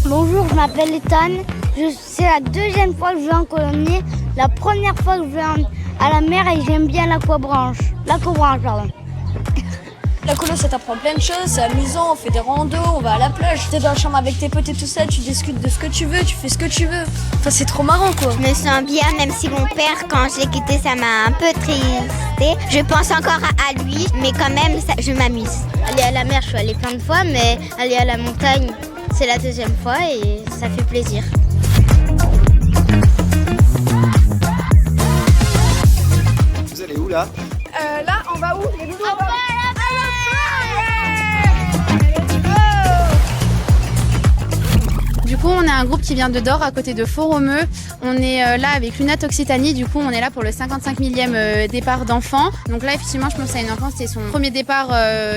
Bonjour, je m'appelle Ethan. C'est la deuxième fois que je vais en colonie. La première fois que je vais à la mer et j'aime bien l'aquabranche. L'aquabranche, pardon. La colo, ça t'apprend plein de choses, c'est amusant, on fait des randos, on va à la plage. T'es dans la chambre avec tes potes et tout ça, tu discutes de ce que tu veux, tu fais ce que tu veux. Enfin, c'est trop marrant, quoi. Je me sens bien, même si mon père, quand je l'ai quitté, ça m'a un peu tristée. Je pense encore à lui, mais quand même, je m'amuse. Aller à la mer, je suis allée plein de fois, mais aller à la montagne, c'est la deuxième fois et ça fait plaisir. Vous allez où là? Là, on va où? Les loulous, on va Du coup, on est un groupe qui vient de Dor, à côté de Font-Romeu. On est là avec Lunat Occitanie. Du coup, on est là pour le 55 millième départ d'enfants. Donc là, effectivement, je pense à une enfant, c'était son premier départ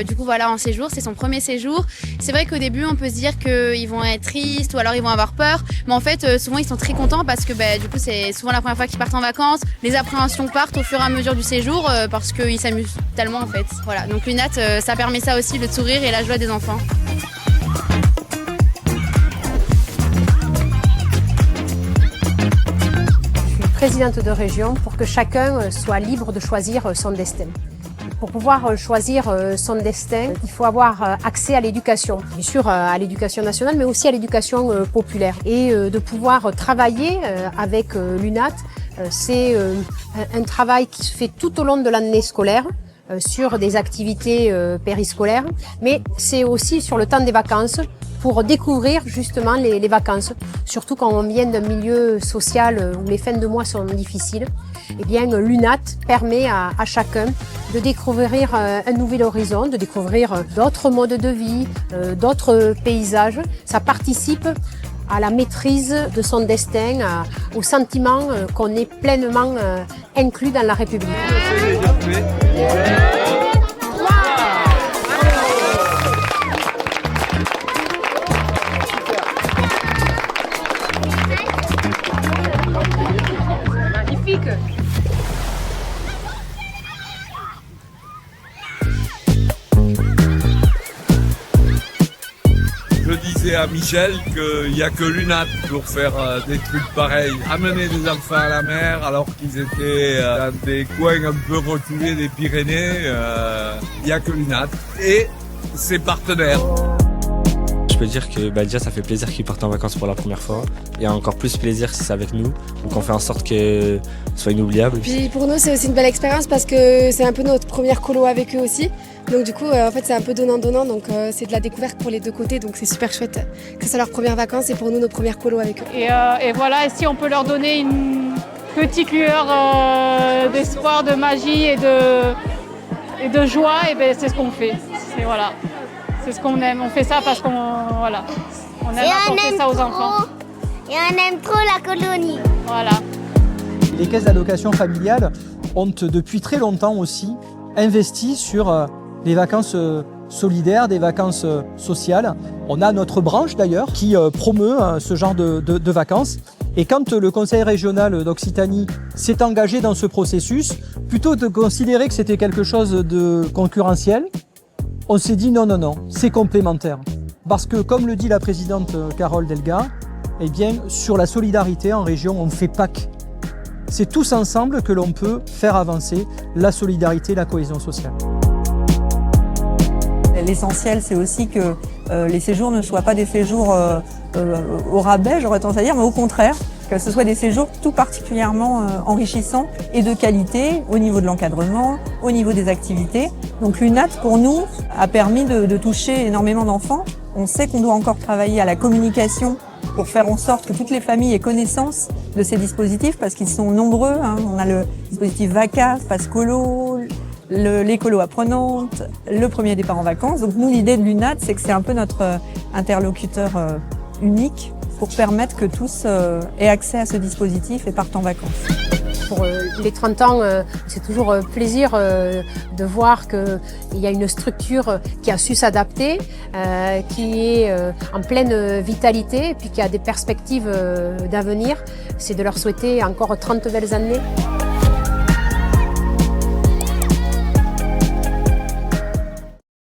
du coup, voilà, en séjour. C'est son premier séjour. C'est vrai qu'au début, on peut se dire qu'ils vont être tristes ou alors ils vont avoir peur. Mais en fait, souvent, ils sont très contents parce que du coup, c'est souvent la première fois qu'ils partent en vacances. Les appréhensions partent au fur et à mesure du séjour parce qu'ils s'amusent tellement, en fait. Voilà. Donc Lunat, ça permet ça aussi, le sourire et la joie des enfants. Présidente de région pour que chacun soit libre de choisir son destin. Pour pouvoir choisir son destin, il faut avoir accès à l'éducation, bien sûr à l'éducation nationale, mais aussi à l'éducation populaire. Et de pouvoir travailler avec l'UNAT, c'est un travail qui se fait tout au long de l'année scolaire, sur des activités périscolaires, mais c'est aussi sur le temps des vacances, pour découvrir justement les vacances, surtout quand on vient d'un milieu social où les fins de mois sont difficiles. Eh bien, l'UNAT permet à chacun de découvrir un nouvel horizon, de découvrir d'autres modes de vie, d'autres paysages. Ça participe à la maîtrise de son destin, au sentiment qu'on est pleinement inclus dans la République. Je disais à Michel qu'il n'y a que l'UNAT pour faire des trucs pareils. Amener des enfants à la mer alors qu'ils étaient dans des coins un peu reculés des Pyrénées, il n'y a que l'UNAT et ses partenaires. Je peux dire que déjà ça fait plaisir qu'ils partent en vacances pour la première fois et encore plus plaisir si c'est avec nous, donc on fait en sorte que ce soit inoubliable. Puis pour nous c'est aussi une belle expérience parce que c'est un peu notre première colo avec eux aussi, donc du coup en fait c'est un peu donnant-donnant, donc c'est de la découverte pour les deux côtés, donc c'est super chouette que ce soit leurs premières vacances et pour nous notre première colo avec eux. Et voilà, si on peut leur donner une petite lueur d'espoir, de magie et de joie, et ben c'est ce qu'on fait. Voilà. C'est ce qu'on aime, on fait ça parce qu'on aime apporter ça aux enfants. Et on aime trop la colonie. Voilà. Les caisses d'allocation familiale ont depuis très longtemps aussi investi sur les vacances solidaires, des vacances sociales. On a notre branche d'ailleurs qui promeut ce genre de vacances. Et quand le Conseil régional d'Occitanie s'est engagé dans ce processus, plutôt de considérer que c'était quelque chose de concurrentiel, on s'est dit non, c'est complémentaire. Parce que comme le dit la présidente Carole Delga, eh bien, sur la solidarité en région, on fait PAC. C'est tous ensemble que l'on peut faire avancer la solidarité, la cohésion sociale. L'essentiel, c'est aussi que les séjours ne soient pas des séjours au rabais, j'aurais tendance à dire, mais au contraire, que ce soit des séjours tout particulièrement enrichissants et de qualité au niveau de l'encadrement, au niveau des activités. Donc l'UNAT, pour nous, a permis de toucher énormément d'enfants. On sait qu'on doit encore travailler à la communication pour faire en sorte que toutes les familles aient connaissance de ces dispositifs parce qu'ils sont nombreux. On a le dispositif VACA, Pascolo, l'écolo apprenante, le premier départ en vacances. Donc nous, l'idée de l'UNAT, c'est que c'est un peu notre interlocuteur unique pour permettre que tous aient accès à ce dispositif et partent en vacances. Pour les 30 ans, c'est toujours plaisir de voir qu'il y a une structure qui a su s'adapter, qui est en pleine vitalité et puis qui a des perspectives d'avenir. C'est de leur souhaiter encore 30 belles années.